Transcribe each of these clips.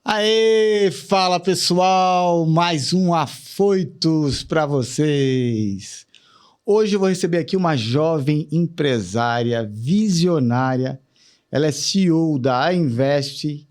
Aê, fala pessoal, mais um Afoitos para vocês. Hoje eu vou receber aqui uma jovem empresária visionária. Ela é CEO da A-Invest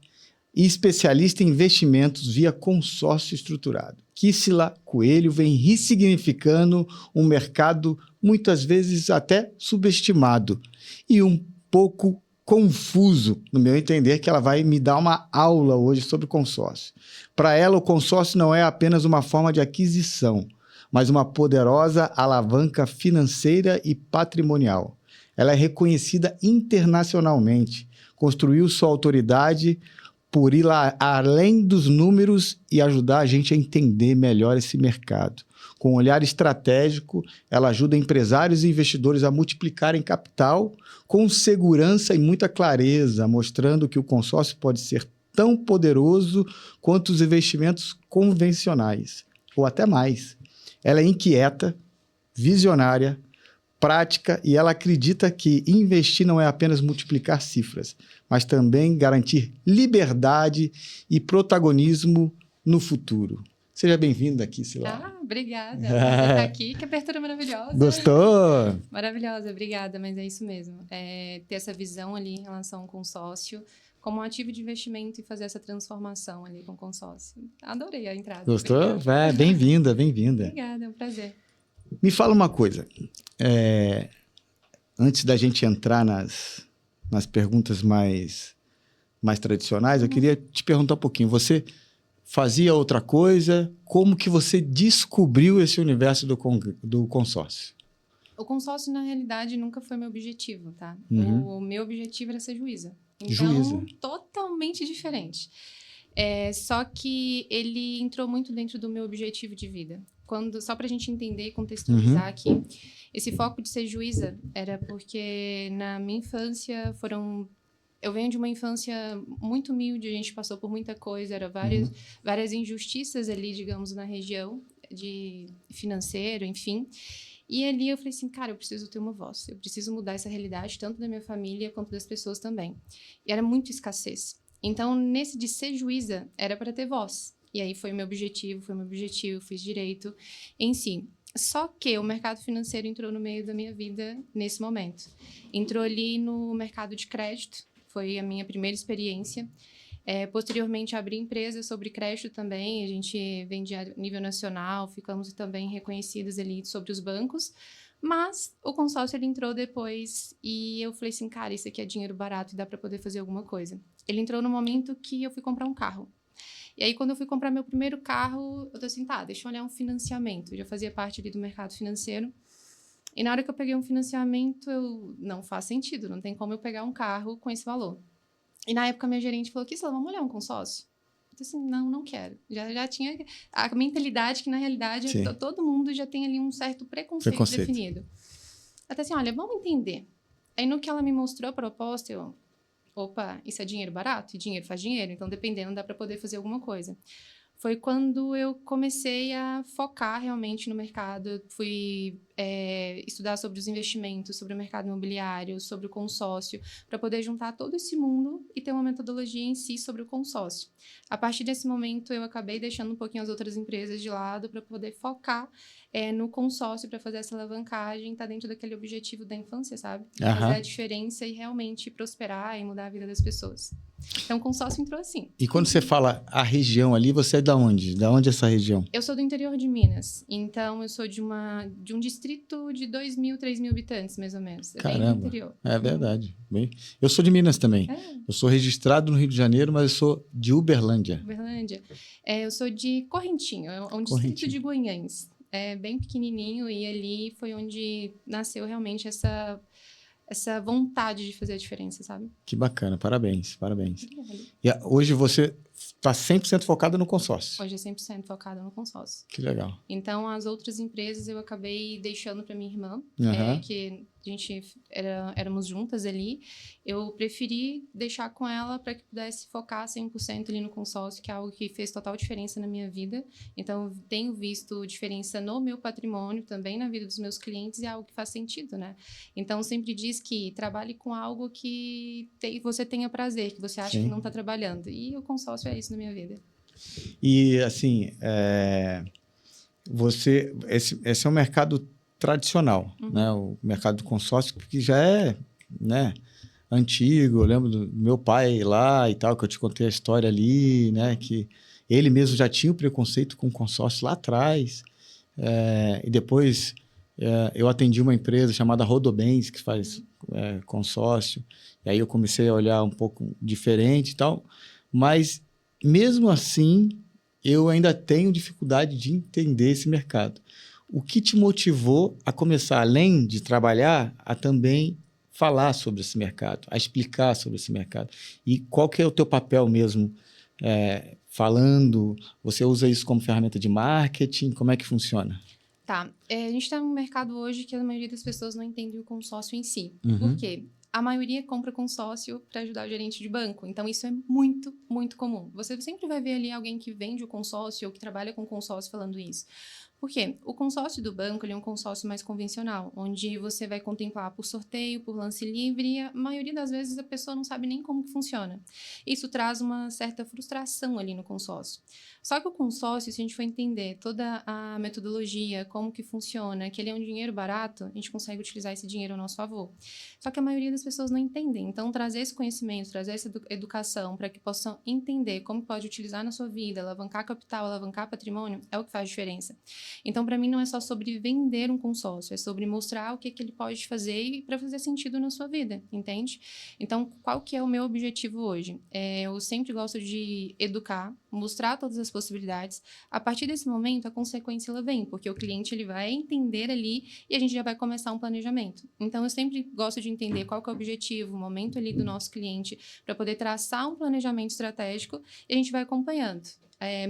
e especialista em investimentos via consórcio estruturado. Kissila Coelho vem ressignificando um mercado muitas vezes até subestimado e um pouco confuso, no meu entender, que ela vai me dar uma aula hoje sobre consórcio. Para ela, o consórcio não é apenas uma forma de aquisição, mas uma poderosa alavanca financeira e patrimonial. Ela é reconhecida internacionalmente, construiu sua autoridade por ir lá além dos números e ajudar a gente a entender melhor esse mercado. Com um olhar estratégico, ela ajuda empresários e investidores a multiplicarem capital com segurança e muita clareza, mostrando que o consórcio pode ser tão poderoso quanto os investimentos convencionais, ou até mais. Ela é inquieta, visionária, prática e ela acredita que investir não é apenas multiplicar cifras, mas também garantir liberdade e protagonismo no futuro. Seja bem-vinda aqui, Kissila. Obrigada por estar aqui. Que abertura maravilhosa. Gostou? Maravilhosa, obrigada, mas é isso mesmo. Ter essa visão ali em relação ao consórcio como um ativo de investimento e fazer essa transformação ali com o consórcio. Adorei a entrada. Gostou? Bem-vinda, bem-vinda. Obrigada, é um prazer. Me fala uma coisa. Antes da gente entrar nas perguntas mais tradicionais, eu queria te perguntar um pouquinho. Você fazia outra coisa? Como que você descobriu esse universo do consórcio? O consórcio, na realidade, nunca foi meu objetivo, tá? O meu objetivo era ser juíza. Então, juíza. Totalmente diferente. Só que ele entrou muito dentro do meu objetivo de vida. Só para a gente entender e contextualizar aqui, esse foco de ser juíza era porque na minha infância eu venho de uma infância muito humilde, a gente passou por muita coisa, eram várias injustiças ali, digamos, na região de financeiro, enfim. E ali eu falei assim, cara, eu preciso ter uma voz, eu preciso mudar essa realidade, tanto da minha família quanto das pessoas também. E era muito escassez. Então, nesse de ser juíza, era para ter voz. E aí foi meu objetivo, fiz direito em si. Só que o mercado financeiro entrou no meio da minha vida nesse momento. Entrou ali no mercado de crédito, foi a minha primeira experiência. Posteriormente, abri empresa sobre crédito também, a gente vendia a nível nacional, ficamos também reconhecidas ali sobre os bancos. Mas o consórcio ele entrou depois e eu falei assim, cara, isso aqui é dinheiro barato e dá para poder fazer alguma coisa. Ele entrou no momento que eu fui comprar um carro. E aí, quando eu fui comprar meu primeiro carro, eu tô assim, tá, deixa eu olhar um financiamento. Eu já fazia parte ali do mercado financeiro. E na hora que eu peguei um financiamento, não faz sentido, não tem como eu pegar um carro com esse valor. E na época, minha gerente falou, Kissila, vamos olhar um consórcio? Eu disse assim, não quero. Já tinha a mentalidade que, na realidade, todo mundo já tem ali um certo preconceito definido. Até assim, olha, vamos entender. Aí, no que ela me mostrou a proposta, opa, isso é dinheiro barato? E dinheiro faz dinheiro, então dependendo dá para poder fazer alguma coisa. Foi quando eu comecei a focar realmente no mercado, eu fui estudar sobre os investimentos, sobre o mercado imobiliário, sobre o consórcio, para poder juntar todo esse mundo e ter uma metodologia em si sobre o consórcio. A partir desse momento, eu acabei deixando um pouquinho as outras empresas de lado para poder focar no consórcio, para fazer essa alavancagem, tá dentro daquele objetivo da infância, sabe? Fazer a diferença e realmente prosperar e mudar a vida das pessoas. Então, o consórcio entrou assim. E quando você fala a região ali, você é da onde? Da onde é essa região? Eu sou do interior de Minas. Então, eu sou de um distrito de 2.000, 3.000 habitantes, mais ou menos. Caramba, bem do interior. É verdade. Eu sou de Minas também. Eu sou registrado no Rio de Janeiro, mas eu sou de Uberlândia. Eu sou de Correntinho, é um distrito de Guanhães. É bem pequenininho e ali foi onde nasceu realmente essa vontade de fazer a diferença, sabe? Que bacana, parabéns. E hoje você está 100% focada no consórcio? Hoje é 100% focada no consórcio. Que legal. Então, as outras empresas eu acabei deixando para minha irmã, que éramos juntas ali, eu preferi deixar com ela para que pudesse focar 100% ali no consórcio, que é algo que fez total diferença na minha vida. Então, eu tenho visto diferença no meu patrimônio, também na vida dos meus clientes, e é algo que faz sentido, né? Então, sempre diz que trabalhe com algo que você tenha prazer, que você acha que não está trabalhando. E o consórcio é isso na minha vida. E, assim, esse é um mercado tradicional, né? O mercado do consórcio, que já é, né, antigo. Eu lembro do meu pai lá e tal, que eu te contei a história ali, né? Que ele mesmo já tinha o preconceito com o consórcio lá atrás. E depois eu atendi uma empresa chamada Rodobens, que faz consórcio. E aí eu comecei a olhar um pouco diferente e tal. Mas, mesmo assim, eu ainda tenho dificuldade de entender esse mercado. O que te motivou a começar, além de trabalhar, a também falar sobre esse mercado, a explicar sobre esse mercado? E qual que é o teu papel mesmo falando? Você usa isso como ferramenta de marketing? Como é que funciona? Tá. A gente está num mercado hoje que a maioria das pessoas não entende o consórcio em si. Uhum. Por quê? A maioria compra consórcio para ajudar o gerente de banco. Então, isso é muito, muito comum. Você sempre vai ver ali alguém que vende o consórcio ou que trabalha com consórcio falando isso. Por quê? O consórcio do banco ele é um consórcio mais convencional, onde você vai contemplar por sorteio, por lance livre, e a maioria das vezes a pessoa não sabe nem como que funciona. Isso traz uma certa frustração ali no consórcio. Só que o consórcio, se a gente for entender toda a metodologia, como que funciona, que ele é um dinheiro barato, a gente consegue utilizar esse dinheiro ao nosso favor. Só que a maioria das pessoas não entendem. Então, trazer esse conhecimento, trazer essa educação para que possam entender como pode utilizar na sua vida, alavancar capital, alavancar patrimônio, é o que faz diferença. Então, para mim, não é só sobre vender um consórcio, é sobre mostrar o que ele pode fazer e para fazer sentido na sua vida, entende? Então, qual que é o meu objetivo hoje? Eu sempre gosto de educar, mostrar todas as possibilidades. A partir desse momento, a consequência ela vem, porque o cliente ele vai entender ali e a gente já vai começar um planejamento. Então, eu sempre gosto de entender qual que é o objetivo, o momento ali do nosso cliente, para poder traçar um planejamento estratégico e a gente vai acompanhando.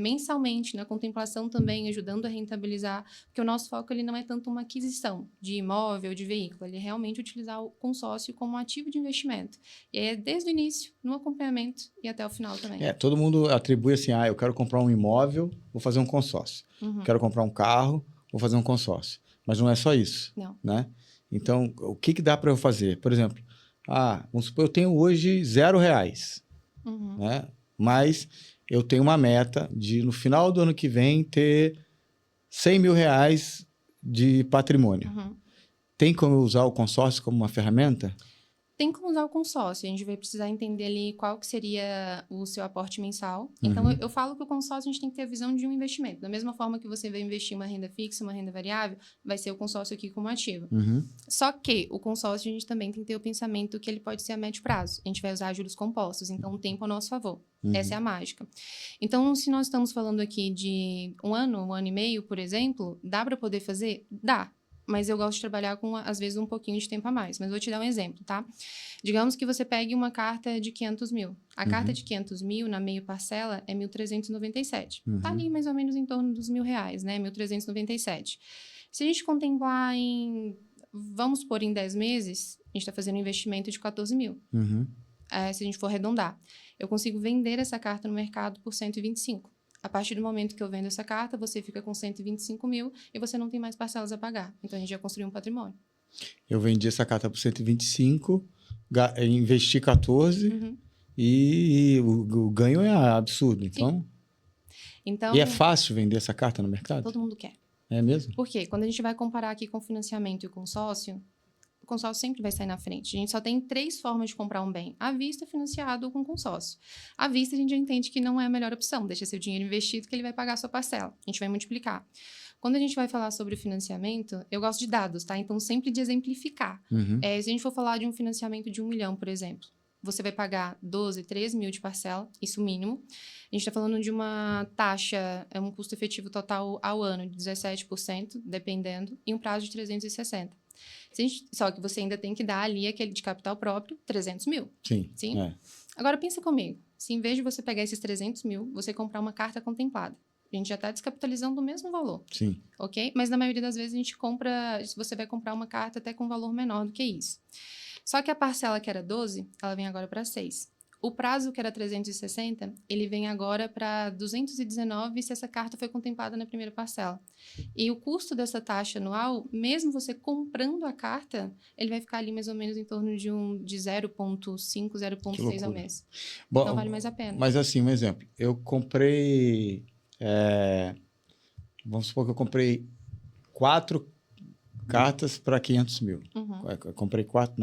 Mensalmente, na contemplação também, ajudando a rentabilizar, porque o nosso foco ele não é tanto uma aquisição de imóvel, de veículo, ele é realmente utilizar o consórcio como ativo de investimento. E é desde o início, no acompanhamento e até o final também. Todo mundo atribui assim, eu quero comprar um imóvel, vou fazer um consórcio. Uhum. Quero comprar um carro, vou fazer um consórcio. Mas não é só isso. Não. Né? Então, o que dá para eu fazer? Por exemplo, vamos supor, eu tenho hoje R$0, Uhum. né? Mas eu tenho uma meta de, no final do ano que vem, ter R$100 mil de patrimônio. Uhum. Tem como eu usar o consórcio como uma ferramenta? Tem como usar o consórcio, a gente vai precisar entender ali qual que seria o seu aporte mensal. Então, eu falo que o consórcio a gente tem que ter a visão de um investimento. Da mesma forma que você vai investir uma renda fixa, uma renda variável, vai ser o consórcio aqui como ativo. Só que o consórcio a gente também tem que ter o pensamento que ele pode ser a médio prazo. A gente vai usar juros compostos, então o tempo é ao nosso favor. Essa é a mágica. Então, se nós estamos falando aqui de um ano e meio, por exemplo, dá para poder fazer? Dá. Mas eu gosto de trabalhar com, às vezes, um pouquinho de tempo a mais. Mas vou te dar um exemplo, tá? Digamos que você pegue uma carta de 500 mil. A carta de 500 mil, na meio parcela, é 1.397. Tá ali mais ou menos em torno dos R$1.000, né? 1.397. Se a gente contemplar vamos pôr em 10 meses, a gente está fazendo um investimento de 14 mil. Se a gente for arredondar. Eu consigo vender essa carta no mercado por 125. A partir do momento que eu vendo essa carta, você fica com 125 mil e você não tem mais parcelas a pagar. Então, a gente já construiu um patrimônio. Eu vendi essa carta por 125, investi 14 e o ganho é absurdo. Então, e é fácil vender essa carta no mercado? Todo mundo quer. É mesmo? Por quê? Quando a gente vai comparar aqui com o financiamento e o consórcio sempre vai sair na frente. A gente só tem 3 formas de comprar um bem: à vista, financiado ou com consórcio. À vista, a gente já entende que não é a melhor opção. Deixa seu dinheiro investido que ele vai pagar a sua parcela. A gente vai multiplicar. Quando a gente vai falar sobre o financiamento, eu gosto de dados, tá? Então, sempre de exemplificar. Se a gente for falar de um financiamento de 1 milhão, por exemplo, você vai pagar 12, 13 mil de parcela, isso mínimo. A gente está falando de uma taxa, um custo efetivo total ao ano de 17%, dependendo, e um prazo de 360. Só que você ainda tem que dar ali aquele de capital próprio, 300 mil. Sim. Agora, pensa comigo. Se em vez de você pegar esses 300 mil, você comprar uma carta contemplada. A gente já está descapitalizando o mesmo valor, Sim. ok? Mas na maioria das vezes a gente compra, você vai comprar uma carta até com valor menor do que isso. Só que a parcela que era 12, ela vem agora para 6. O prazo que era 360, ele vem agora para 219 se essa carta foi contemplada na primeira parcela. E o custo dessa taxa anual, mesmo você comprando a carta, ele vai ficar ali mais ou menos em torno de 0,5, 0,6 ao mês. Bom, Então vale mais a pena. Mas assim, um exemplo. Eu comprei... vamos supor que eu comprei 4 cartas para 500 mil. Uhum. Eu comprei 4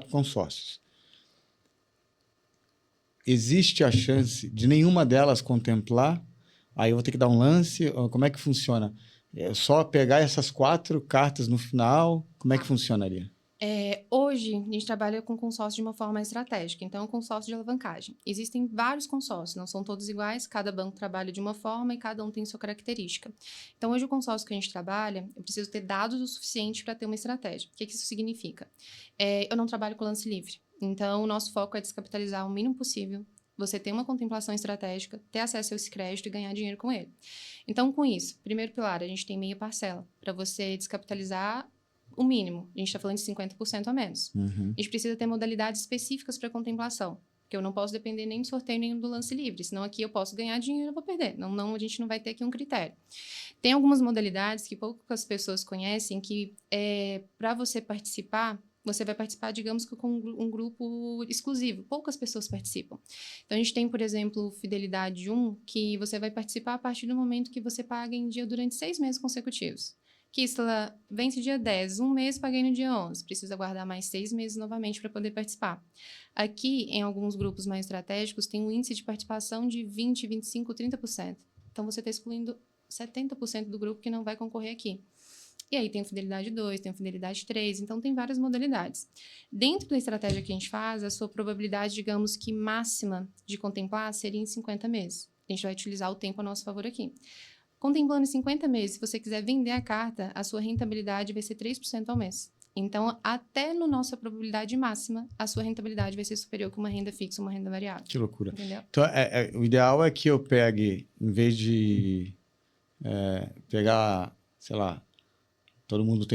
consórcios. Existe a chance de nenhuma delas contemplar? Aí eu vou ter que dar um lance? Como é que funciona? É só pegar essas 4 cartas no final? Como é que funcionaria? Hoje, a gente trabalha com consórcio de uma forma estratégica, então é um consórcio de alavancagem. Existem vários consórcios, não são todos iguais, cada banco trabalha de uma forma e cada um tem sua característica. Então, hoje o consórcio que a gente trabalha, eu preciso ter dados o suficiente para ter uma estratégia. O que isso significa? Eu não trabalho com lance livre, então o nosso foco é descapitalizar o mínimo possível, você ter uma contemplação estratégica, ter acesso a esse crédito e ganhar dinheiro com ele. Então, com isso, primeiro pilar, a gente tem meia parcela, para você descapitalizar o mínimo. A gente está falando de 50% a menos. Uhum. A gente precisa ter modalidades específicas para contemplação, porque eu não posso depender nem do sorteio nem do lance livre, senão aqui eu posso ganhar dinheiro e eu vou perder. Não, a gente não vai ter aqui um critério. Tem algumas modalidades que poucas pessoas conhecem que, para você participar, você vai participar, digamos que com um grupo exclusivo. Poucas pessoas participam. Então, a gente tem, por exemplo, Fidelidade 1, que você vai participar a partir do momento que você paga em dia durante 6 meses consecutivos. Kistela vence dia 10, um mês paguei no dia 11. Precisa aguardar mais 6 meses novamente para poder participar. Aqui, em alguns grupos mais estratégicos, tem um índice de participação de 20, 25, 30%. Então, você está excluindo 70% do grupo que não vai concorrer aqui. E aí tem o Fidelidade 2, tem o Fidelidade 3, então tem várias modalidades. Dentro da estratégia que a gente faz, a sua probabilidade, digamos que máxima de contemplar seria em 50 meses. A gente vai utilizar o tempo a nosso favor aqui. Contemplando 50 meses, se você quiser vender a carta, a sua rentabilidade vai ser 3% ao mês. Então, até no nossa probabilidade máxima, a sua rentabilidade vai ser superior que uma renda fixa ou uma renda variável. Que loucura. Entendeu? Então, o ideal é que eu pegue, em vez de pegar, sei lá, todo mundo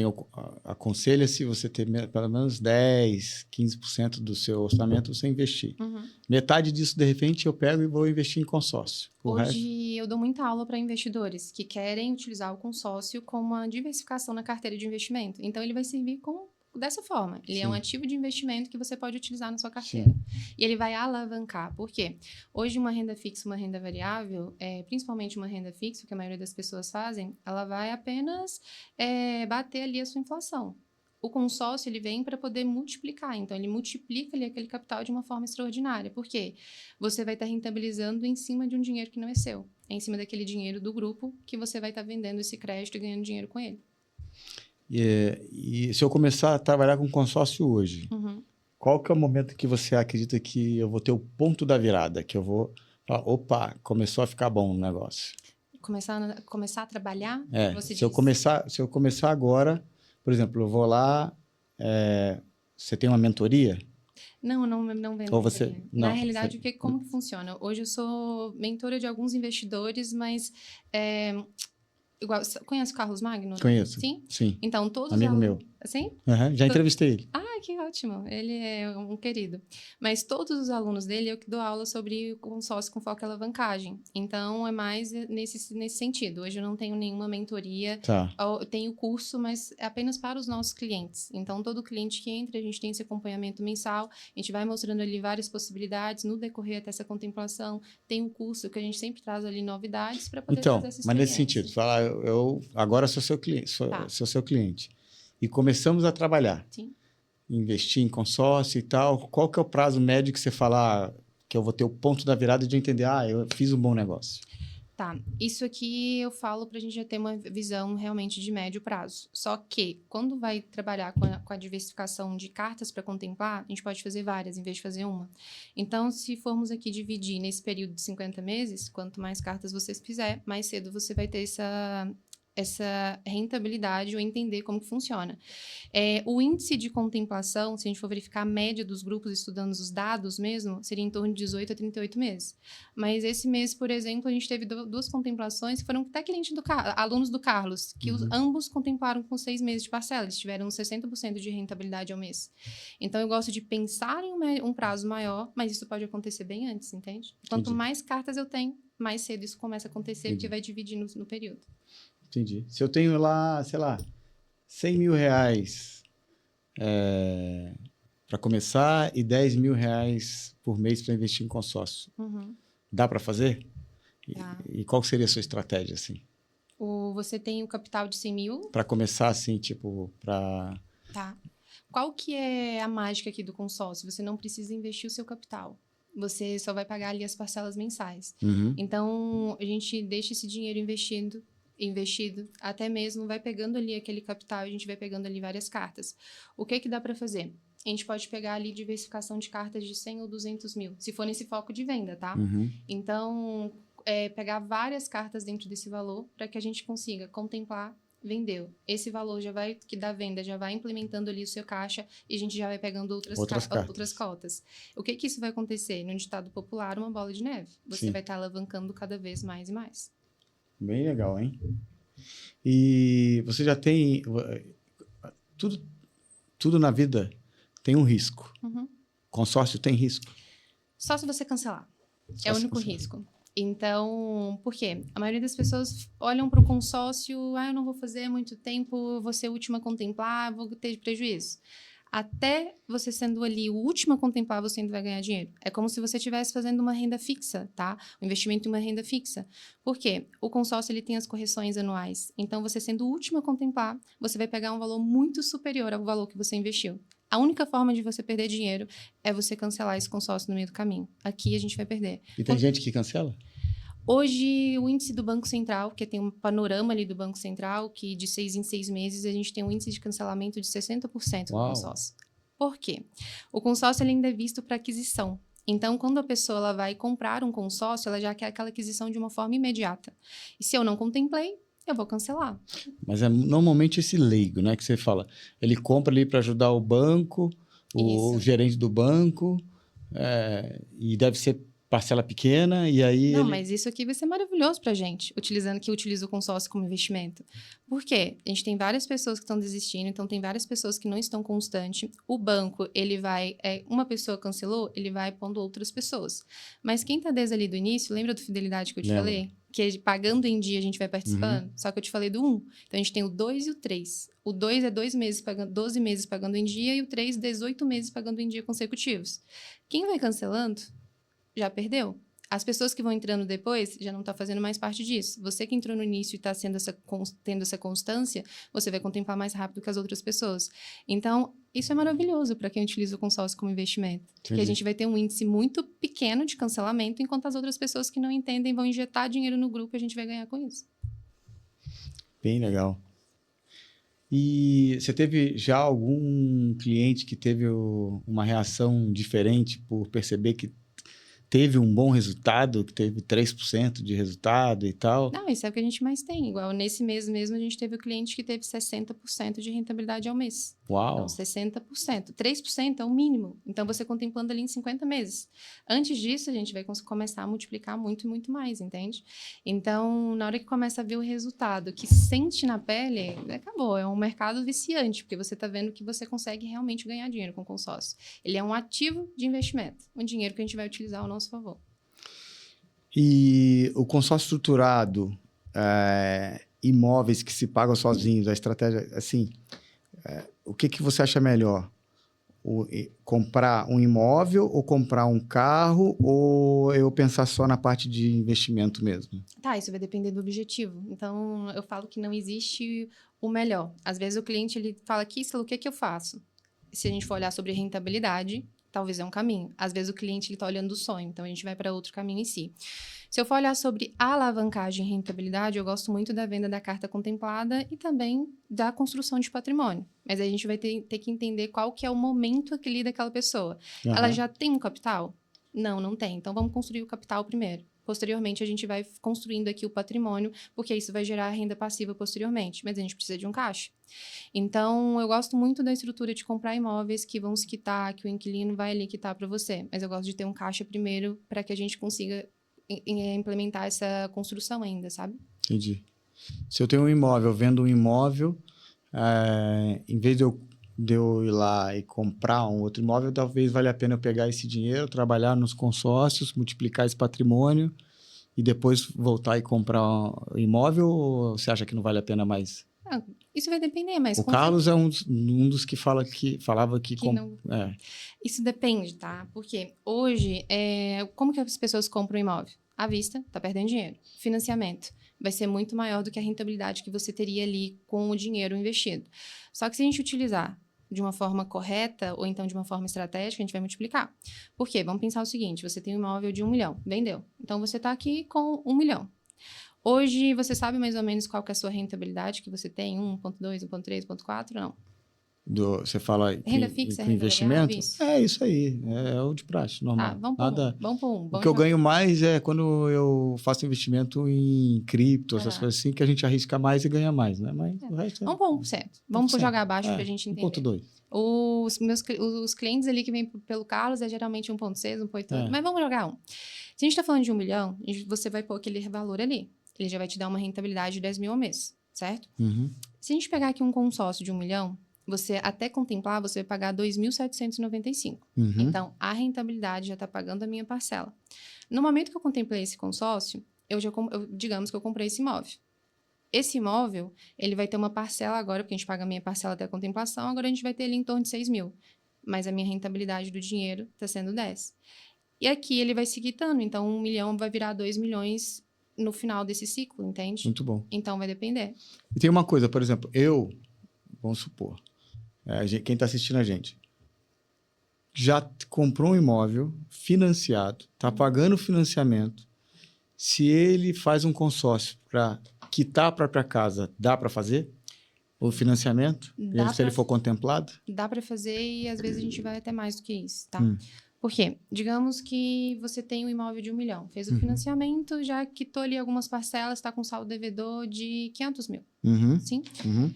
aconselha se você ter pelo menos 10, 15% do seu orçamento você investir. Uhum. Metade disso, de repente, eu pego e vou investir em consórcio. Hoje eu dou muita aula para investidores que querem utilizar o consórcio como uma diversificação na carteira de investimento. Então, ele vai servir dessa forma. Ele é um ativo de investimento que você pode utilizar na sua carteira. Sim. E ele vai alavancar. Por quê? Hoje, uma renda fixa, uma renda variável, principalmente uma renda fixa, que a maioria das pessoas fazem, ela vai apenas bater ali a sua inflação. O consórcio, ele vem para poder multiplicar. Então, ele multiplica ali aquele capital de uma forma extraordinária. Por quê? Você vai estar rentabilizando em cima de um dinheiro que não é seu. É em cima daquele dinheiro do grupo que você vai estar vendendo esse crédito e ganhando dinheiro com ele. E se eu começar a trabalhar com consórcio hoje, qual que é o momento que você acredita que eu vou ter o ponto da virada? Que eu vou falar, opa, começou a ficar bom o negócio. Começar a trabalhar? Se eu começar agora, por exemplo, eu vou lá, você tem uma mentoria? Não vendo. Ou você, não, na realidade, como que funciona? Hoje eu sou mentora de alguns investidores, mas... igual, conhece o Carlos Magno? Conheço. Sim? Sim. Então, todos amigo meu. Sim? Já entrevistei ele. Que ótimo. Ele é um querido. Mas todos os alunos dele, eu que dou aula sobre consórcio com foco em alavancagem. Então, é mais nesse sentido. Hoje eu não tenho nenhuma mentoria. Tá. Eu tenho curso, mas é apenas para os nossos clientes. Então, todo cliente que entra, a gente tem esse acompanhamento mensal. A gente vai mostrando ali várias possibilidades. No decorrer até essa contemplação, tem um curso que a gente sempre traz ali novidades para poder trazer essa experiência. Mas nesse sentido, falar, eu agora sou seu cliente, sou seu cliente. E começamos a trabalhar. Sim. Investir em consórcio e tal. Qual que é o prazo médio que você fala que eu vou ter o ponto da virada de entender, eu fiz um bom negócio? Tá, isso aqui eu falo para a gente já ter uma visão realmente de médio prazo. Só que, quando vai trabalhar com a diversificação de cartas para contemplar, a gente pode fazer várias, em vez de fazer uma. Então, se formos aqui dividir nesse período de 50 meses, quanto mais cartas você fizer, mais cedo você vai ter essa rentabilidade ou entender como que funciona. O índice de contemplação, se a gente for verificar a média dos grupos estudando os dados mesmo, seria em torno de 18 a 38 meses. Mas esse mês, por exemplo, a gente teve duas contemplações que foram até alunos do Carlos, que ambos contemplaram com 6 meses de parcela, eles tiveram 60% de rentabilidade ao mês. Então, eu gosto de pensar em um prazo maior, mas isso pode acontecer bem antes, entende? Quanto mais cartas eu tenho, mais cedo isso começa a acontecer, porque vai dividir no período. Entendi. Se eu tenho lá, sei lá, 100 mil reais para começar e 10 mil reais por mês para investir em consórcio, dá para fazer? Tá. E qual seria a sua estratégia, assim? Você tem o capital de 100 mil? Para começar, assim, tipo, para... Tá. Qual que é a mágica aqui do consórcio? Você não precisa investir o seu capital. Você só vai pagar ali as parcelas mensais. Então, a gente deixa esse dinheiro investido, até mesmo vai pegando ali aquele capital, a gente vai pegando ali várias cartas. O que dá para fazer? A gente pode pegar ali diversificação de cartas de 100 ou 200 mil, se for nesse foco de venda, tá? Então, pegar várias cartas dentro desse valor para que a gente consiga contemplar, vendeu. Esse valor que da venda já vai implementando ali o seu caixa e a gente já vai pegando outras cotas. O que isso vai acontecer? No ditado popular, uma bola de neve. Você vai estar alavancando cada vez mais e mais. Bem legal, hein? E você já tem... Tudo na vida tem um risco. Consórcio tem risco? Só se você cancelar. É o único risco. Então, por quê? A maioria das pessoas olham para o consórcio, eu não vou fazer muito tempo, vou ser a última a contemplar, vou ter prejuízo. Até você sendo ali o último a contemplar, você ainda vai ganhar dinheiro. É como se você estivesse fazendo uma renda fixa, tá? Um investimento em uma renda fixa. Por quê? O consórcio, ele tem as correções anuais. Então, você sendo o último a contemplar, você vai pegar um valor muito superior ao valor que você investiu. A única forma de você perder dinheiro é você cancelar esse consórcio no meio do caminho. Aqui a gente vai perder. E tem gente que cancela? Hoje, o índice do Banco Central, que tem um panorama ali do Banco Central, que de 6 em 6 meses a gente tem um índice de cancelamento de 60% do consórcio. Por quê? O consórcio ele ainda é visto para aquisição. Então, quando a pessoa ela vai comprar um consórcio, ela já quer aquela aquisição de uma forma imediata. E se eu não contemplei, eu vou cancelar. Mas é normalmente esse leigo, né? Que você fala, ele compra ali para ajudar o banco, o gerente do banco, e deve ser parcela pequena, e aí... Não, mas isso aqui vai ser maravilhoso pra gente, utiliza o consórcio como investimento. Por quê? A gente tem várias pessoas que estão desistindo, então tem várias pessoas que não estão constantes. O banco, ele vai... uma pessoa cancelou, ele vai pondo outras pessoas. Mas quem tá desde ali do início, lembra do Fidelidade que eu te falei? Que pagando em dia a gente vai participando? Só que eu te falei do 1. Então, a gente tem o 2 e o 3. O 2 é 12 meses pagando em dia, e o 3, 18 meses pagando em dia consecutivos. Quem vai cancelando já perdeu. As pessoas que vão entrando depois já não estão fazendo mais parte disso. Você que entrou no início e está tendo essa constância, você vai contemplar mais rápido que as outras pessoas. Então, isso é maravilhoso para quem utiliza o consórcio como investimento. Porque a gente vai ter um índice muito pequeno de cancelamento, enquanto as outras pessoas que não entendem vão injetar dinheiro no grupo e a gente vai ganhar com isso. Bem legal. E você teve já algum cliente que teve uma reação diferente por perceber que teve um bom resultado, que teve 3% de resultado e tal? Não, isso é o que a gente mais tem. Igual nesse mês mesmo, a gente teve o cliente que teve 60% de rentabilidade ao mês. Uau! Então, 60%. 3% é o mínimo. Então, você contemplando ali em 50 meses. Antes disso, a gente vai começar a multiplicar muito e muito mais, entende? Então, na hora que começa a ver o resultado, que sente na pele, acabou. É um mercado viciante, porque você está vendo que você consegue realmente ganhar dinheiro com o consórcio. Ele é um ativo de investimento. Um dinheiro que a gente vai utilizar ao nosso favor. E o consórcio estruturado, imóveis que se pagam sozinhos, a estratégia, assim, o que você acha melhor? Comprar um imóvel ou comprar um carro, ou eu pensar só na parte de investimento mesmo? Tá, isso vai depender do objetivo. Então, eu falo que não existe o melhor. Às vezes o cliente ele fala, Kissela, o que eu faço? Se a gente for olhar sobre rentabilidade, talvez é um caminho. Às vezes o cliente está olhando o sonho, então a gente vai para outro caminho em si. Se eu for olhar sobre alavancagem e rentabilidade, eu gosto muito da venda da carta contemplada e também da construção de patrimônio. Mas a gente vai ter que entender qual que é o momento aqui daquela pessoa. Ela já tem um capital? Não tem. Então, vamos construir o capital primeiro. Posteriormente, a gente vai construindo aqui o patrimônio, porque isso vai gerar renda passiva posteriormente. Mas a gente precisa de um caixa. Então, eu gosto muito da estrutura de comprar imóveis que vão se quitar, que o inquilino vai ali quitar para você. Mas eu gosto de ter um caixa primeiro para que a gente consiga implementar essa construção ainda, sabe? Entendi. Se eu tenho um imóvel, vendo um imóvel, em vez de eu ir lá e comprar um outro imóvel, talvez valha a pena eu pegar esse dinheiro, trabalhar nos consórcios, multiplicar esse patrimônio e depois voltar e comprar um imóvel, ou você acha que não vale a pena mais? Isso vai depender, mas... O Carlos é um dos que falava que... não... Isso depende, tá? Porque hoje, como que as pessoas compram um imóvel? À vista, tá perdendo dinheiro. Financiamento vai ser muito maior do que a rentabilidade que você teria ali com o dinheiro investido. Só que se a gente utilizar de uma forma correta ou então de uma forma estratégica, a gente vai multiplicar. Por quê? Vamos pensar o seguinte, você tem um imóvel de 1 milhão, vendeu. Então, você está aqui com 1 milhão. Hoje, você sabe mais ou menos qual que é a sua rentabilidade que você tem? 1,2, 1,3, 1,4? Não. Você fala renda fixa, renda investimento? variável, isso? É isso aí, é o de praxe, normal. Vamos por um. O que eu ganho mais é quando eu faço investimento em cripto, essas coisas assim, que a gente arrisca mais e ganha mais, né? Mas o resto Vamos por 1%. Vamos por jogar abaixo para a gente entender. 1,2. Os clientes ali que vêm pelo Carlos é geralmente 1,6, 1,8. Mas vamos jogar 1. Se a gente está falando de 1 milhão, você vai pôr aquele valor ali. Ele já vai te dar uma rentabilidade de 10 mil ao mês, certo? Uhum. Se a gente pegar aqui um consórcio de 1 milhão, você até contemplar, você vai pagar 2.795. Uhum. Então, a rentabilidade já está pagando a minha parcela. No momento que eu contemplei esse consórcio, digamos que eu comprei esse imóvel. Esse imóvel, ele vai ter uma parcela agora, porque a gente paga a minha parcela até a contemplação, agora a gente vai ter ali em torno de 6 mil. Mas a minha rentabilidade do dinheiro está sendo 10. E aqui ele vai se quitando, então 1 milhão vai virar 2 milhões no final desse ciclo, entende? Muito bom. Então vai depender. E tem uma coisa, por exemplo, vamos supor, quem está assistindo a gente, já comprou um imóvel financiado, está pagando o financiamento. Se ele faz um consórcio para quitar a própria casa, dá para fazer o financiamento? Se ele for contemplado? Dá para fazer e às vezes a gente vai até mais do que isso, tá? Por quê? Digamos que você tem um imóvel de 1 milhão, fez o financiamento, já quitou ali algumas parcelas, está com saldo devedor de 500 mil. Sim?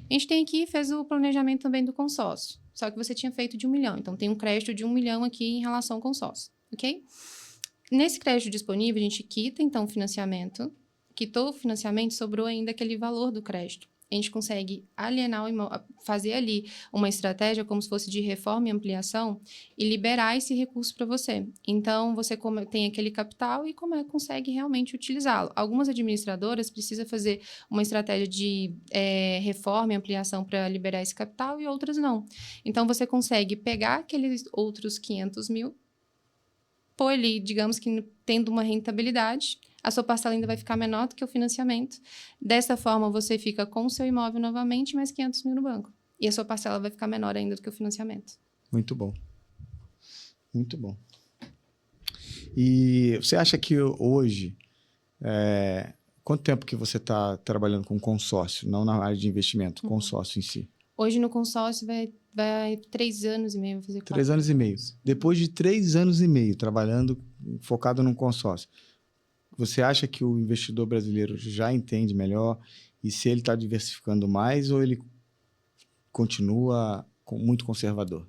A gente tem aqui, fez o planejamento também do consórcio. Só que você tinha feito de 1 milhão. Então, tem um crédito de 1 milhão aqui em relação ao consórcio. Ok? Nesse crédito disponível, a gente quita, então, o financiamento. Quitou o financiamento, sobrou ainda aquele valor do crédito. A gente consegue alienar o imóvel, fazer ali uma estratégia como se fosse de reforma e ampliação e liberar esse recurso para você. Então, você tem aquele capital e consegue realmente utilizá-lo. Algumas administradoras precisam fazer uma estratégia de reforma e ampliação para liberar esse capital e outras não. Então, você consegue pegar aqueles outros 500 mil, pôr ali, digamos que tendo uma rentabilidade, a sua parcela ainda vai ficar menor do que o financiamento. Dessa forma, você fica com o seu imóvel novamente, mais 500 mil no banco. E a sua parcela vai ficar menor ainda do que o financiamento. Muito bom. Muito bom. E você acha que hoje... quanto tempo que você está trabalhando com consórcio? Não na área de investimento, consórcio em si. Hoje no consórcio vai 3 anos e meio. Vai fazer 4 3 anos e meio. Depois de 3 anos e meio trabalhando, focado num consórcio, você acha que o investidor brasileiro já entende melhor e se ele está diversificando mais ou ele continua muito conservador?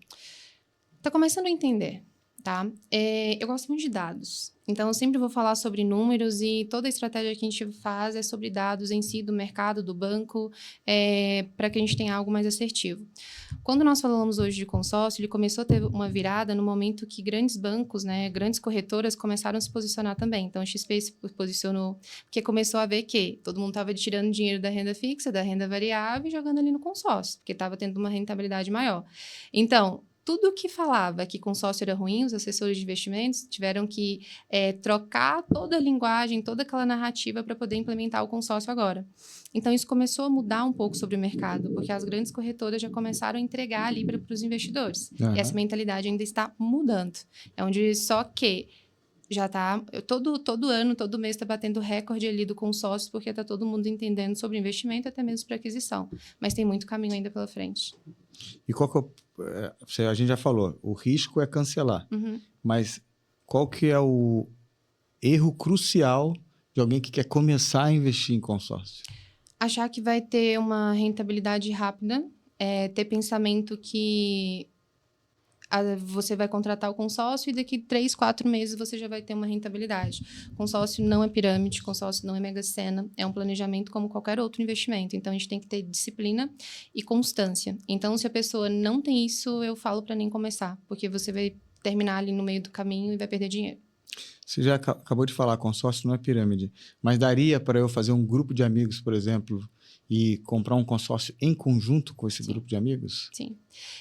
Está começando a entender, tá? Eu gosto muito de dados. Então, eu sempre vou falar sobre números e toda a estratégia que a gente faz é sobre dados em si, do mercado, do banco, para que a gente tenha algo mais assertivo. Quando nós falamos hoje de consórcio, ele começou a ter uma virada no momento que grandes bancos, né, grandes corretoras começaram a se posicionar também. Então, a XP se posicionou, porque começou a ver que todo mundo estava tirando dinheiro da renda fixa, da renda variável e jogando ali no consórcio, porque estava tendo uma rentabilidade maior. Então, tudo que falava que consórcio era ruim, os assessores de investimentos tiveram que trocar toda a linguagem, toda aquela narrativa para poder implementar o consórcio agora. Então, isso começou a mudar um pouco sobre o mercado, porque as grandes corretoras já começaram a entregar ali para os investidores. E essa mentalidade ainda está mudando. É onde só que já está... Todo ano, todo mês está batendo recorde ali do consórcio, porque está todo mundo entendendo sobre investimento, até mesmo para aquisição. Mas tem muito caminho ainda pela frente. E qual que a gente já falou, o risco é cancelar. Mas qual que é o erro crucial de alguém que quer começar a investir em consórcio? Achar que vai ter uma rentabilidade rápida, ter pensamento que você vai contratar o consórcio e daqui 3, 4 meses você já vai ter uma rentabilidade. Consórcio não é pirâmide, consórcio não é Mega Sena, é um planejamento como qualquer outro investimento. Então, a gente tem que ter disciplina e constância. Então, se a pessoa não tem isso, eu falo para nem começar, porque você vai terminar ali no meio do caminho e vai perder dinheiro. Você já acabou de falar, consórcio não é pirâmide, mas daria para eu fazer um grupo de amigos, por exemplo, e comprar um consórcio em conjunto com esse grupo de amigos? Sim.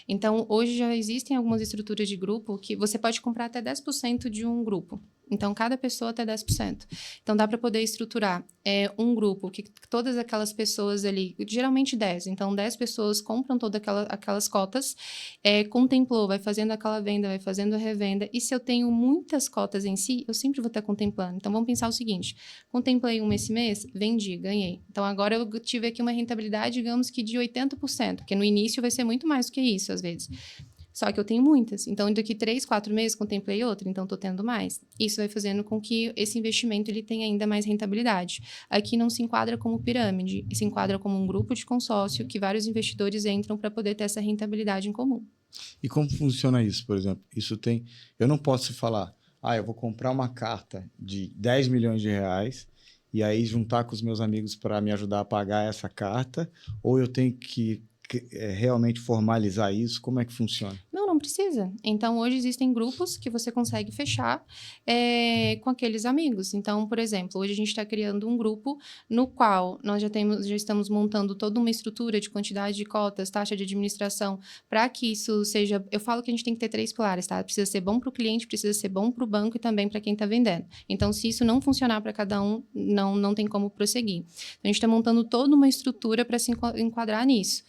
Então, hoje já existem algumas estruturas de grupo que você pode comprar até 10% de um grupo. Então, cada pessoa até 10%. Então, dá para poder estruturar um grupo que todas aquelas pessoas ali, geralmente 10. Então, 10 pessoas compram todas aquelas cotas, contemplou, vai fazendo aquela venda, vai fazendo a revenda. E se eu tenho muitas cotas em si, eu sempre vou estar contemplando. Então, vamos pensar o seguinte, contemplei esse mês, vendi, ganhei. Então, agora eu tive aqui uma rentabilidade, digamos que de 80%, porque no início vai ser muito mais do que isso, às vezes. Só que eu tenho muitas. Então, daqui 3, 4 meses, contemplei outra. Então, estou tendo mais. Isso vai fazendo com que esse investimento ele tenha ainda mais rentabilidade. Aqui não se enquadra como pirâmide. Se enquadra como um grupo de consórcio que vários investidores entram para poder ter essa rentabilidade em comum. E como funciona isso, por exemplo? Eu não posso falar, eu vou comprar uma carta de 10 milhões de reais e aí juntar com os meus amigos para me ajudar a pagar essa carta, ou eu tenho que realmente formalizar isso? Como é que funciona? Não precisa. Então, hoje existem grupos que você consegue fechar com aqueles amigos. Então, por exemplo, hoje a gente está criando um grupo no qual nós já estamos montando toda uma estrutura de quantidade de cotas, taxa de administração, para que isso seja... Eu falo que a gente tem que ter 3 pilares, tá? Precisa ser bom para o cliente, precisa ser bom para o banco e também para quem está vendendo. Então, se isso não funcionar para cada um, não tem como prosseguir. Então, a gente está montando toda uma estrutura para se enquadrar nisso.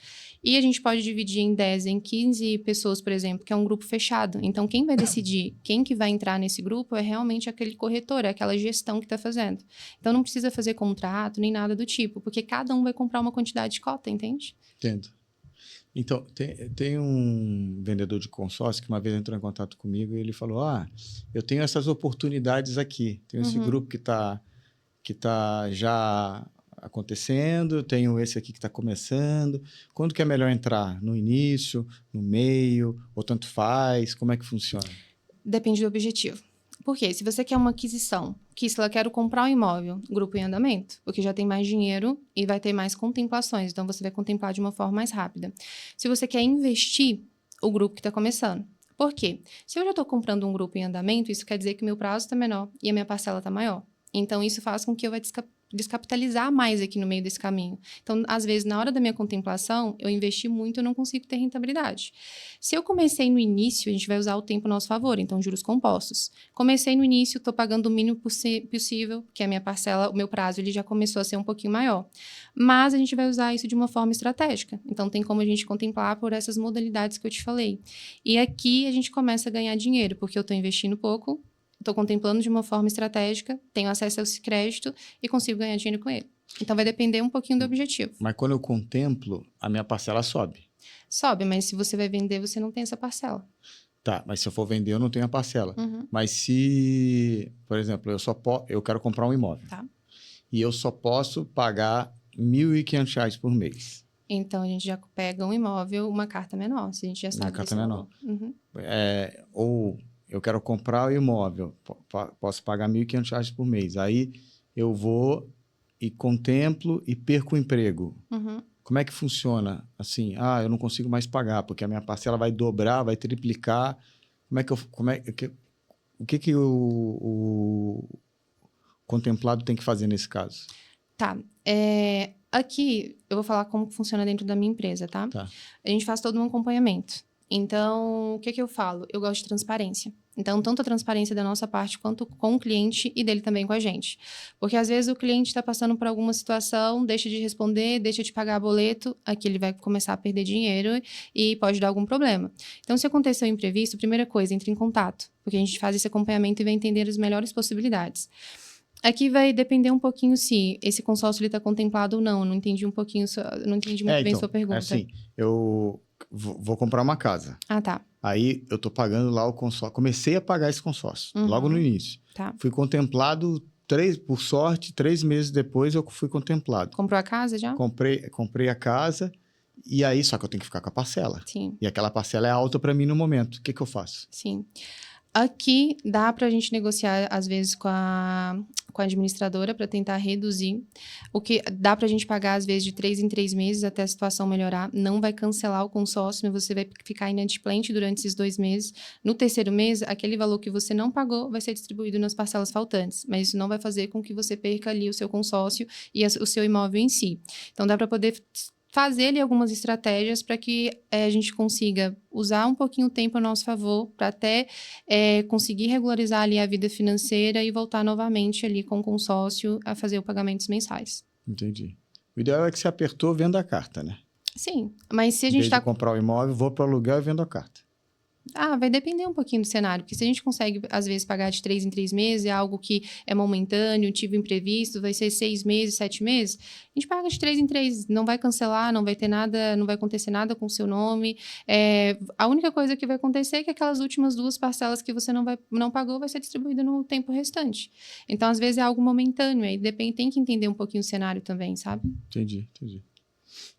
E a gente pode dividir em 10, em 15 pessoas, por exemplo, que é um grupo fechado. Então, quem vai decidir quem que vai entrar nesse grupo é realmente aquele corretor, é aquela gestão que está fazendo. Então, não precisa fazer contrato, nem nada do tipo, porque cada um vai comprar uma quantidade de cota, entende? Entendo. Então, tem um vendedor de consórcio que uma vez entrou em contato comigo e ele falou, eu tenho essas oportunidades aqui, tenho esse grupo que tá já acontecendo, eu tenho esse aqui que está começando. Quando que é melhor entrar? No início, no meio, ou tanto faz? Como é que funciona? Depende do objetivo. Por quê? Se você quer uma aquisição, que se ela quer comprar um imóvel, grupo em andamento, porque já tem mais dinheiro e vai ter mais contemplações, então você vai contemplar de uma forma mais rápida. Se você quer investir, o grupo que está começando. Por quê? Se eu já estou comprando um grupo em andamento, isso quer dizer que o meu prazo está menor e a minha parcela está maior. Então, isso faz com que eu vá descapitalizar mais aqui no meio desse caminho. Então, às vezes, na hora da minha contemplação, eu investi muito e eu não consigo ter rentabilidade. Se eu comecei no início, a gente vai usar o tempo a nosso favor, então juros compostos. Comecei no início, estou pagando o mínimo possível, porque a minha parcela, o meu prazo, ele já começou a ser um pouquinho maior. Mas a gente vai usar isso de uma forma estratégica. Então, tem como a gente contemplar por essas modalidades que eu te falei. E aqui a gente começa a ganhar dinheiro, porque eu estou investindo pouco, estou contemplando de uma forma estratégica, tenho acesso a esse crédito e consigo ganhar dinheiro com ele. Então, vai depender um pouquinho do objetivo. Mas quando eu contemplo, a minha parcela sobe. Sobe, mas se você vai vender, você não tem essa parcela. Tá, mas se eu for vender, eu não tenho a parcela. Mas se, por exemplo, eu quero comprar um imóvel. Tá. E eu só posso pagar R$ 1.500 por mês. Então, a gente já pega um imóvel, uma carta menor, se a gente já sabe. Uma carta menor. Ou eu quero comprar o imóvel, posso pagar R$ 1.500 por mês. Aí eu vou e contemplo e perco o emprego. Como é que funciona? Assim, eu não consigo mais pagar, porque a minha parcela vai dobrar, vai triplicar. O que o contemplado tem que fazer nesse caso? Tá. Aqui, eu vou falar como funciona dentro da minha empresa, tá? A gente faz todo um acompanhamento. Então, o que eu falo? Eu gosto de transparência. Então, tanto a transparência da nossa parte quanto com o cliente e dele também com a gente. Porque, às vezes, o cliente está passando por alguma situação, deixa de responder, deixa de pagar boleto, aqui ele vai começar a perder dinheiro e pode dar algum problema. Então, se acontecer um imprevisto, primeira coisa, entre em contato, porque a gente faz esse acompanhamento e vai entender as melhores possibilidades. Aqui vai depender um pouquinho se esse consórcio está contemplado ou não. Eu não entendi um pouquinho, não entendi muito bem a sua pergunta. Assim, vou comprar uma casa. Ah, tá. Aí eu tô pagando lá o consórcio. Comecei a pagar esse consórcio, Uhum. logo no início. Tá. Fui contemplado, por sorte, 3 meses depois eu fui contemplado. Comprou a casa já? Comprei a casa, e aí só que eu tenho que ficar com a parcela. Sim. E aquela parcela é alta para mim no momento. O que eu faço? Sim. Aqui dá para a gente negociar, às vezes, com a administradora para tentar reduzir. O que dá para a gente pagar, às vezes, de 3 em 3 meses até a situação melhorar. Não vai cancelar o consórcio, mas você vai ficar inadimplente durante esses 2 meses. No 3º mês, aquele valor que você não pagou vai ser distribuído nas parcelas faltantes. Mas isso não vai fazer com que você perca ali o seu consórcio e o seu imóvel em si. Então, dá para poder fazer ali algumas estratégias para que a gente consiga usar um pouquinho o tempo a nosso favor para até conseguir regularizar ali a vida financeira e voltar novamente ali com o consórcio a fazer os pagamentos mensais. Entendi. O ideal é que você apertou, venda a carta, né? Sim, mas se a Em gente vez de comprar o imóvel, vou para o aluguel e vendo a carta. Vai depender um pouquinho do cenário, porque se a gente consegue, às vezes, pagar de 3 em 3 meses, é algo que é momentâneo, tive imprevisto, vai ser 6 meses, 7 meses, a gente paga de 3 em 3, não vai cancelar, não vai ter nada, não vai acontecer nada com o seu nome. A única coisa que vai acontecer é que aquelas últimas 2 parcelas que você não pagou vai ser distribuída no tempo restante. Então, às vezes, é algo momentâneo, aí tem que entender um pouquinho o cenário também, sabe? Entendi.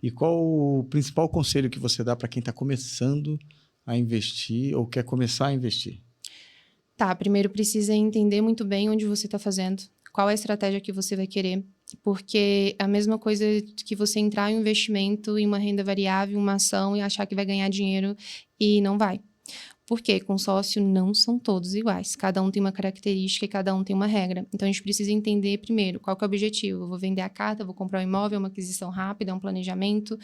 E qual o principal conselho que você dá para quem está começando a investir ou quer começar a investir? Tá, primeiro precisa entender muito bem onde você está fazendo, qual é a estratégia que você vai querer, porque é a mesma coisa que você entrar em um investimento, em uma renda variável, uma ação e achar que vai ganhar dinheiro e não vai. Por quê? Consórcio não são todos iguais. Cada um tem uma característica e cada um tem uma regra. Então, a gente precisa entender primeiro qual que é o objetivo. Eu vou vender a carta, vou comprar um imóvel, é uma aquisição rápida, é um planejamento.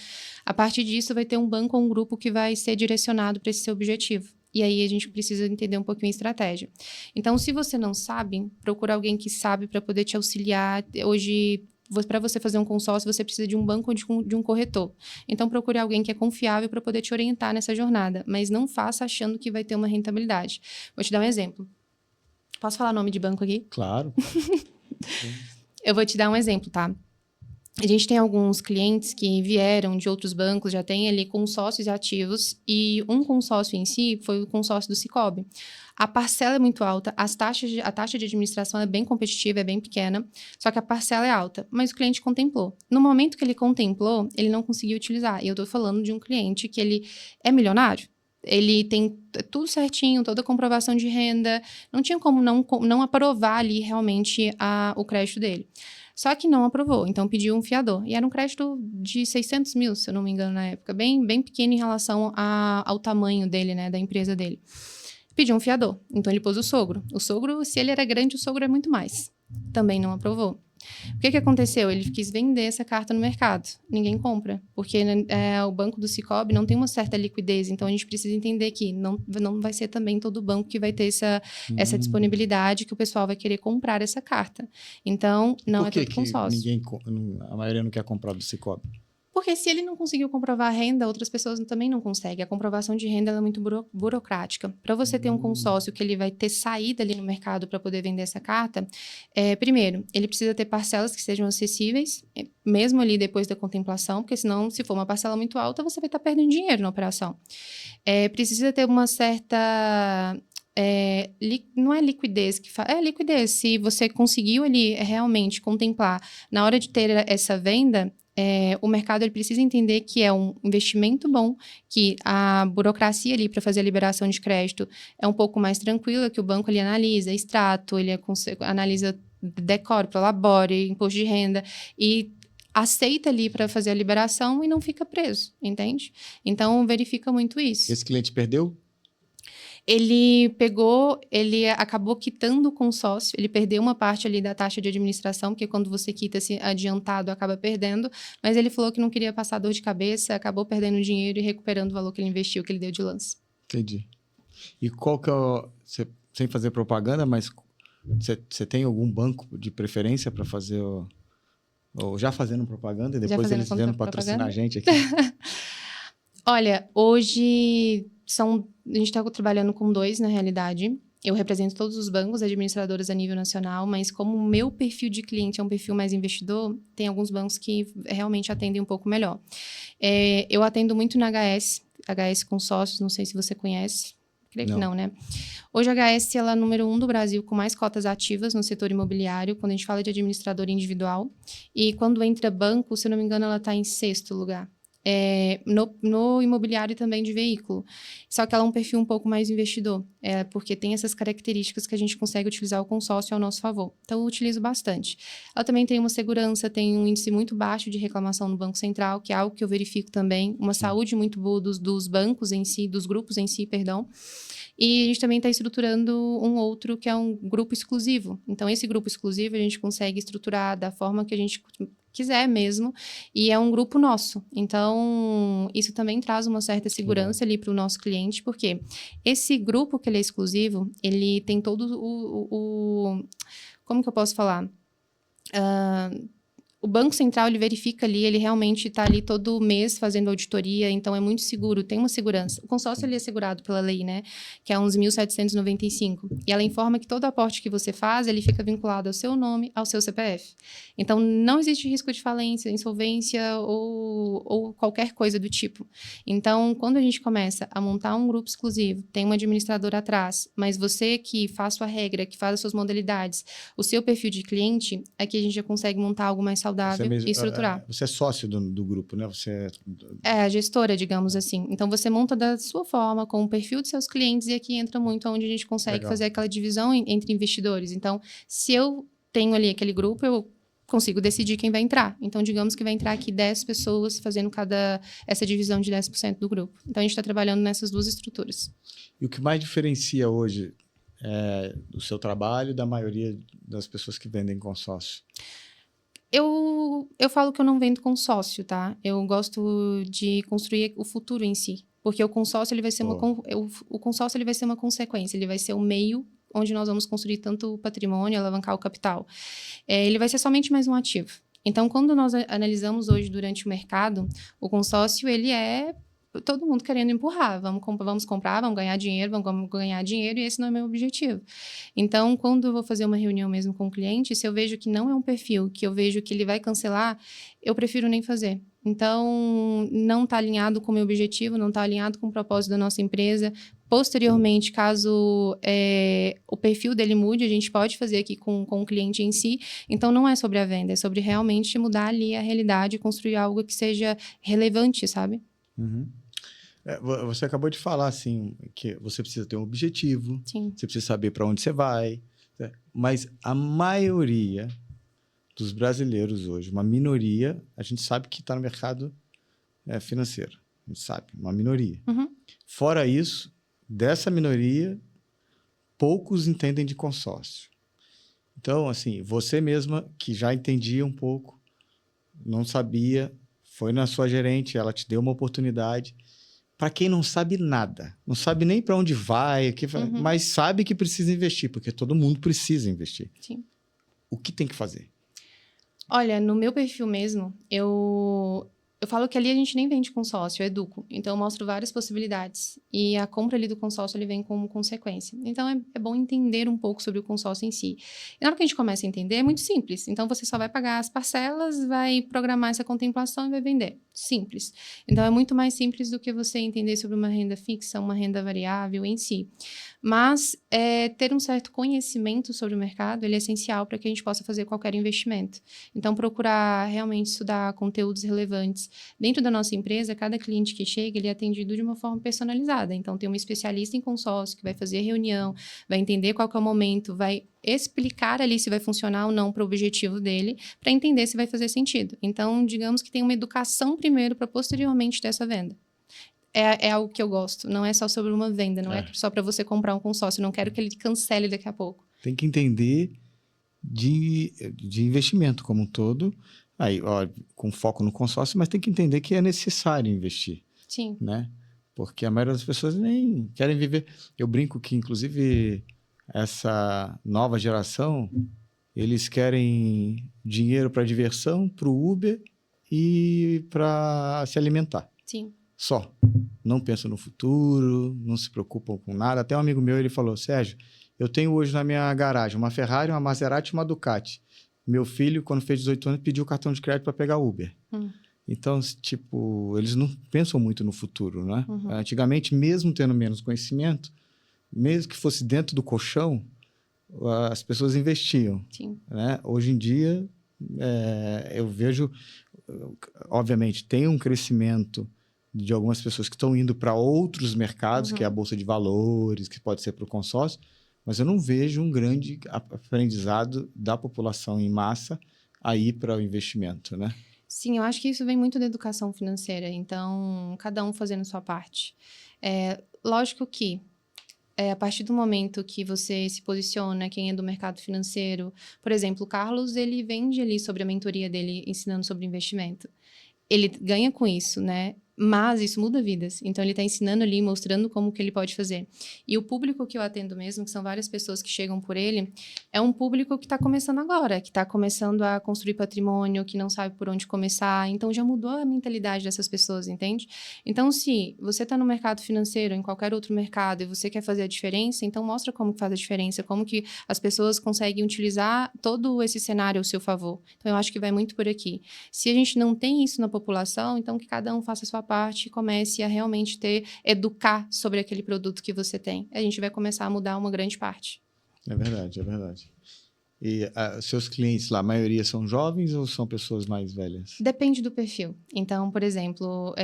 A partir disso, vai ter um banco ou um grupo que vai ser direcionado para esse seu objetivo. E aí, a gente precisa entender um pouquinho a estratégia. Então, se você não sabe, procura alguém que sabe para poder te auxiliar. Hoje, para você fazer um consórcio, você precisa de um banco ou de um corretor. Então, procure alguém que é confiável para poder te orientar nessa jornada. Mas não faça achando que vai ter uma rentabilidade. Vou te dar um exemplo. Posso falar nome de banco aqui? Claro. Eu vou te dar um exemplo, tá? A gente tem alguns clientes que vieram de outros bancos, já tem ali consórcios ativos, e um consórcio em si foi o consórcio do Sicoob. A parcela é muito alta, a taxa de administração é bem competitiva, é bem pequena, só que a parcela é alta, mas o cliente contemplou. No momento que ele contemplou, ele não conseguiu utilizar. E eu estou falando de um cliente que ele é milionário. Ele tem tudo certinho, toda a comprovação de renda, não tinha como não aprovar ali realmente o crédito dele. Só que não aprovou, então pediu um fiador. E era um crédito de 600 mil, se eu não me engano, na época. Bem pequeno em relação ao tamanho dele, né, da empresa dele. Pediu um fiador, então ele pôs o sogro. O sogro, se ele era grande, o sogro é muito mais. Também não aprovou. O que aconteceu? Ele quis vender essa carta no mercado. Ninguém compra, porque o banco do Sicoob não tem uma certa liquidez. Então, a gente precisa entender que não vai ser também todo banco que vai ter essa disponibilidade que o pessoal vai querer comprar essa carta. Então, não é todo consórcio. A maioria não quer comprar do Sicoob? Porque se ele não conseguiu comprovar a renda, outras pessoas também não conseguem. A comprovação de renda ela é muito burocrática. Para você ter um consórcio que ele vai ter saída ali no mercado para poder vender essa carta, primeiro, ele precisa ter parcelas que sejam acessíveis, mesmo ali depois da contemplação, porque senão, se for uma parcela muito alta, você vai estar perdendo dinheiro na operação. Precisa ter uma certa... não é liquidez que fala, é liquidez. Se você conseguiu ali realmente contemplar na hora de ter essa venda, o mercado ele precisa entender que é um investimento bom, que a burocracia ali para fazer a liberação de crédito é um pouco mais tranquila, que o banco ele analisa extrato, ele analisa decoro, prolabore, imposto de renda e aceita ali para fazer a liberação e não fica preso, entende? Então, verifica muito isso. Esse cliente perdeu? Ele acabou quitando o consórcio, ele perdeu uma parte ali da taxa de administração, porque quando você quita esse adiantado, acaba perdendo, mas ele falou que não queria passar dor de cabeça, acabou perdendo dinheiro e recuperando o valor que ele investiu, que ele deu de lance. Entendi. E qual que é sem fazer propaganda, mas você tem algum banco de preferência para fazer ou já fazendo propaganda e depois eles vendo patrocinar a gente aqui? Olha, hoje a gente está trabalhando com 2, na realidade. Eu represento todos os bancos, administradoras a nível nacional, mas como o meu perfil de cliente é um perfil mais investidor, tem alguns bancos que realmente atendem um pouco melhor. Eu atendo muito na HS, HS Consórcios, não sei se você conhece. Creio que Não. não, né? Hoje a HS ela é a número 1 do Brasil com mais cotas ativas no setor imobiliário, quando a gente fala de administrador individual. E quando entra banco, se eu não me engano, ela está em 6º lugar. No imobiliário também de veículo. Só que ela é um perfil um pouco mais investidor, porque tem essas características que a gente consegue utilizar o consórcio ao nosso favor. Então, eu utilizo bastante. Ela também tem uma segurança, tem um índice muito baixo de reclamação no Banco Central, que é algo que eu verifico também, uma saúde muito boa dos bancos em si, dos grupos em si, perdão. E a gente também está estruturando um outro que é um grupo exclusivo. Então, esse grupo exclusivo a gente consegue estruturar da forma que a gente quiser mesmo, e é um grupo nosso. Então, isso também traz uma certa segurança ali para o nosso cliente, porque esse grupo que ele é exclusivo, ele tem todo como que eu posso falar? O Banco Central, ele verifica ali, ele realmente está ali todo mês fazendo auditoria, então é muito seguro, tem uma segurança. O consórcio, ele é segurado pela lei, né? Que é 11.795. E ela informa que todo aporte que você faz, ele fica vinculado ao seu nome, ao seu CPF. Então, não existe risco de falência, insolvência ou qualquer coisa do tipo. Então, quando a gente começa a montar um grupo exclusivo, tem uma administradora atrás, mas você que faz sua regra, que faz as suas modalidades, o seu perfil de cliente, aqui a gente já consegue montar algo mais saudável e estruturar. Você é sócio do grupo, né? É a gestora, digamos assim. Então, você monta da sua forma, com o perfil de seus clientes, e aqui entra muito onde a gente consegue fazer aquela divisão entre investidores. Então, se eu tenho ali aquele grupo, eu consigo decidir quem vai entrar. Então, digamos que vai entrar aqui 10 pessoas fazendo essa divisão de 10% do grupo. Então, a gente está trabalhando nessas duas estruturas. E o que mais diferencia hoje do seu trabalho da maioria das pessoas que vendem consórcio? Eu falo que eu não vendo consórcio, tá? Eu gosto de construir o futuro em si. Porque o consórcio, ele vai ser o consórcio, ele vai ser uma consequência. Ele vai ser o meio onde nós vamos construir tanto o patrimônio, alavancar o capital. Ele vai ser somente mais um ativo. Então, quando nós analisamos hoje durante o mercado, o consórcio, ele é todo mundo querendo empurrar. Vamos comprar, vamos ganhar dinheiro, e esse não é meu objetivo. Então, quando eu vou fazer uma reunião mesmo com o cliente, se eu vejo que não é um perfil, que eu vejo que ele vai cancelar, eu prefiro nem fazer. Então, não está alinhado com o meu objetivo, não está alinhado com o propósito da nossa empresa. Posteriormente, caso o perfil dele mude, a gente pode fazer aqui com o cliente em si. Então, não é sobre a venda, é sobre realmente mudar ali a realidade e construir algo que seja relevante, sabe? Uhum. Você acabou de falar, assim, que você precisa ter um objetivo, Sim. você precisa saber para onde você vai, né? Mas a maioria dos brasileiros hoje, uma minoria, a gente sabe que está no mercado financeiro. A gente sabe, uma minoria. Uhum. Fora isso, dessa minoria, poucos entendem de consórcio. Então, assim, você mesma, que já entendia um pouco, não sabia, foi na sua gerente, ela te deu uma oportunidade. Para quem não sabe nada, não sabe nem para onde vai, mas sabe que precisa investir, porque todo mundo precisa investir. Sim. O que tem que fazer? Olha, no meu perfil mesmo, eu falo que ali a gente nem vende consórcio, eu educo. Então, eu mostro várias possibilidades. E a compra ali do consórcio, ele vem como consequência. Então, é bom entender um pouco sobre o consórcio em si. E na hora que a gente começa a entender, é muito simples. Então, você só vai pagar as parcelas, vai programar essa contemplação e vai vender. Simples. Então, é muito mais simples do que você entender sobre uma renda fixa, uma renda variável em si. Mas ter um certo conhecimento sobre o mercado, ele é essencial para que a gente possa fazer qualquer investimento. Então, procurar realmente estudar conteúdos relevantes. Dentro da nossa empresa, cada cliente que chega, ele é atendido de uma forma personalizada. Então, tem um especialista em consórcio que vai fazer reunião, vai entender qual que é o momento, vai explicar ali se vai funcionar ou não para o objetivo dele, para entender se vai fazer sentido. Então, digamos que tem uma educação primeiro para posteriormente ter essa venda. É algo que eu gosto. Não é só sobre uma venda, não é só para você comprar um consórcio. Não quero que ele cancele daqui a pouco. Tem que entender de investimento como um todo. Aí, ó, com foco no consórcio, mas tem que entender que é necessário investir. Sim. Né? Porque a maioria das pessoas nem querem viver. Eu brinco que, inclusive, essa nova geração, eles querem dinheiro para diversão, para o Uber e para se alimentar. Sim. Só. Não pensam no futuro, não se preocupam com nada. Até um amigo meu, ele falou, Sérgio, eu tenho hoje na minha garagem uma Ferrari, uma Maserati e uma Ducati. Meu filho, quando fez 18 anos, pediu cartão de crédito para pegar Uber. Então, tipo, eles não pensam muito no futuro, né? Uhum. Antigamente, mesmo tendo menos conhecimento, mesmo que fosse dentro do colchão, as pessoas investiam, Sim. né? Hoje em dia, eu vejo, obviamente, tem um crescimento de algumas pessoas que estão indo para outros mercados, que é a Bolsa de Valores, que pode ser para o consórcio, mas eu não vejo um grande aprendizado da população em massa a ir para o investimento, né? Sim, eu acho que isso vem muito da educação financeira. Então, cada um fazendo sua parte. Lógico que a partir do momento que você se posiciona, quem é do mercado financeiro, por exemplo, o Carlos, ele vende ali sobre a mentoria dele, ensinando sobre investimento. Ele ganha com isso, né? Mas isso muda vidas. Então, ele está ensinando ali, mostrando como que ele pode fazer. E o público que eu atendo mesmo, que são várias pessoas que chegam por ele, é um público que está começando agora, que está começando a construir patrimônio, que não sabe por onde começar. Então, já mudou a mentalidade dessas pessoas, entende? Então, se você está no mercado financeiro, em qualquer outro mercado, e você quer fazer a diferença, então mostra como que faz a diferença, como que as pessoas conseguem utilizar todo esse cenário ao seu favor. Então, eu acho que vai muito por aqui. Se a gente não tem isso na população, então que cada um faça a sua parte e comece a realmente educar sobre aquele produto que você tem. A gente vai começar a mudar uma grande parte. É verdade, é verdade. E seus clientes lá, a maioria são jovens ou são pessoas mais velhas? Depende do perfil. Então, por exemplo,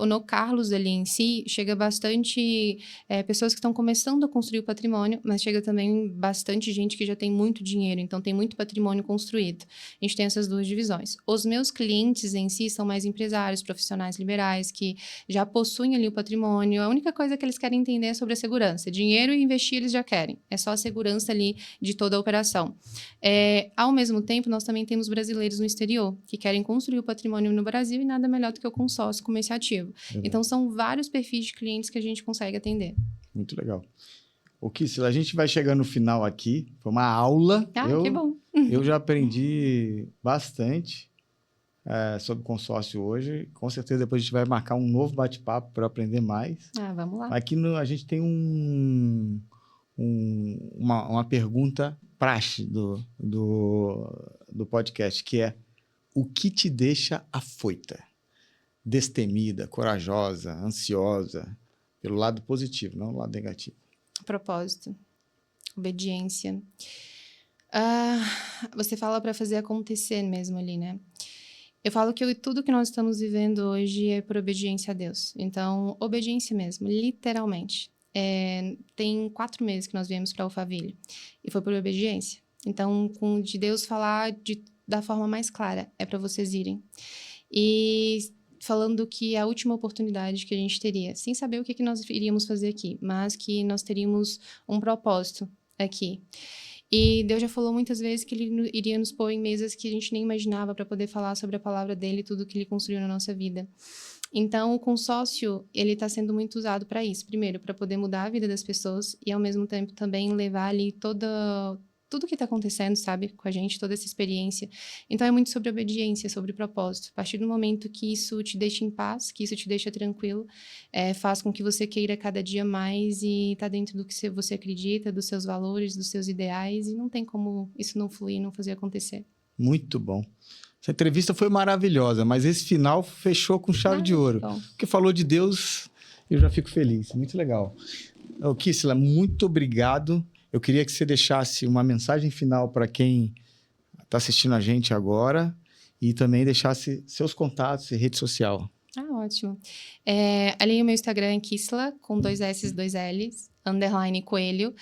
no Carlos ali em si, chega bastante pessoas que estão começando a construir o patrimônio, mas chega também bastante gente que já tem muito dinheiro, então tem muito patrimônio construído. A gente tem essas duas divisões. Os meus clientes em si são mais empresários, profissionais liberais, que já possuem ali o patrimônio. A única coisa que eles querem entender é sobre a segurança. Dinheiro e investir eles já querem. É só a segurança ali de toda a operação. Ao mesmo tempo, nós também temos brasileiros no exterior que querem construir o patrimônio no Brasil e nada melhor do que o consórcio como esse ativo. Verdade. Então, são vários perfis de clientes que a gente consegue atender. Muito legal. O Kissela, a gente vai chegando no final aqui. Foi uma aula. Que bom. Eu já aprendi bastante sobre consórcio hoje. Com certeza depois a gente vai marcar um novo bate-papo para aprender mais. Vamos lá. Aqui a gente tem uma pergunta praxe do podcast, que é: o que te deixa afoita, destemida, corajosa, ansiosa, pelo lado positivo, não pelo lado negativo? Propósito, obediência. Você fala para fazer acontecer mesmo ali, né? Eu falo que tudo que nós estamos vivendo hoje é por obediência a Deus. Então, obediência mesmo, literalmente. Tem 4 meses que nós viemos para Alphaville e foi por obediência. Então, de Deus falar da forma mais clara, é para vocês irem. E falando que a última oportunidade que a gente teria, sem saber o que nós iríamos fazer aqui, mas que nós teríamos um propósito aqui. E Deus já falou muitas vezes que Ele iria nos pôr em mesas que a gente nem imaginava para poder falar sobre a palavra dEle e tudo que Ele construiu na nossa vida. Então, o consórcio, ele está sendo muito usado para isso. Primeiro, para poder mudar a vida das pessoas e, ao mesmo tempo, também levar ali tudo que está acontecendo, sabe, com a gente, toda essa experiência. Então, é muito sobre obediência, sobre propósito. A partir do momento que isso te deixa em paz, que isso te deixa tranquilo, faz com que você queira cada dia mais e tá dentro do que você acredita, dos seus valores, dos seus ideais, e não tem como isso não fluir, não fazer acontecer. Muito bom. Essa entrevista foi maravilhosa, mas esse final fechou com chave de ouro. Bom. Porque falou de Deus, eu já fico feliz. Muito legal. Kissela, muito obrigado. Eu queria que você deixasse uma mensagem final para quem está assistindo a gente agora e também deixasse seus contatos e rede social. Ótimo. Ali o meu Instagram é Kissela, com 2 S, 2 L's, _coelho.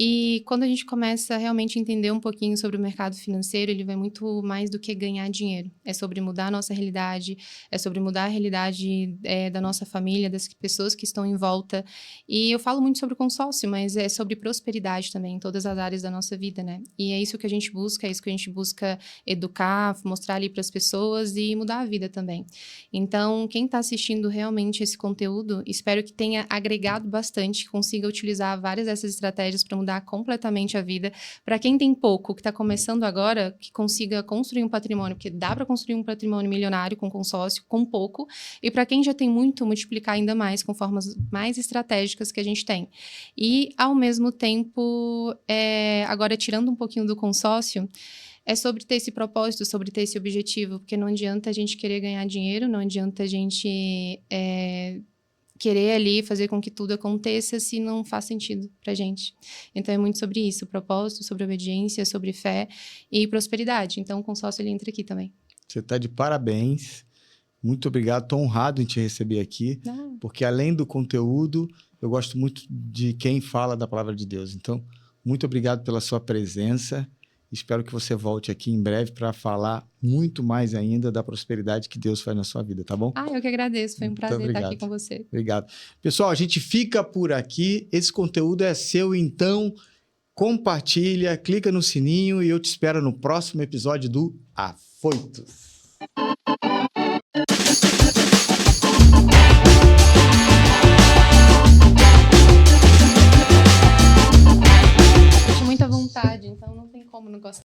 E quando a gente começa a realmente entender um pouquinho sobre o mercado financeiro, ele vai muito mais do que ganhar dinheiro. É sobre mudar a nossa realidade, é sobre mudar a realidade da nossa família, das pessoas que estão em volta. E eu falo muito sobre o consórcio, mas é sobre prosperidade também, em todas as áreas da nossa vida, né? E é isso que a gente busca, é isso que a gente busca educar, mostrar ali para as pessoas e mudar a vida também. Então, quem está assistindo realmente esse conteúdo, espero que tenha agregado bastante, que consiga utilizar várias dessas estratégias para mudar completamente a vida. Para quem tem pouco, que está começando agora, que consiga construir um patrimônio, porque dá para construir um patrimônio milionário com consórcio, com pouco. E para quem já tem muito, multiplicar ainda mais com formas mais estratégicas que a gente tem. E, ao mesmo tempo, agora tirando um pouquinho do consórcio, é sobre ter esse propósito, sobre ter esse objetivo, porque não adianta a gente querer ganhar dinheiro, não adianta a gente querer ali fazer com que tudo aconteça se não faz sentido pra gente. Então, é muito sobre isso, propósito, sobre obediência, sobre fé e prosperidade. Então, o consórcio, ele entra aqui também. Você está de parabéns. Muito obrigado. Estou honrado em te receber aqui, porque além do conteúdo, eu gosto muito de quem fala da palavra de Deus. Então, muito obrigado pela sua presença. Espero que você volte aqui em breve para falar muito mais ainda da prosperidade que Deus faz na sua vida, tá bom? Eu que agradeço. Foi um prazer estar aqui com você. Obrigado. Pessoal, a gente fica por aqui. Esse conteúdo é seu, então compartilha, clica no sininho e eu te espero no próximo episódio do Afoitos. Muita vontade, então não tem como não gostar.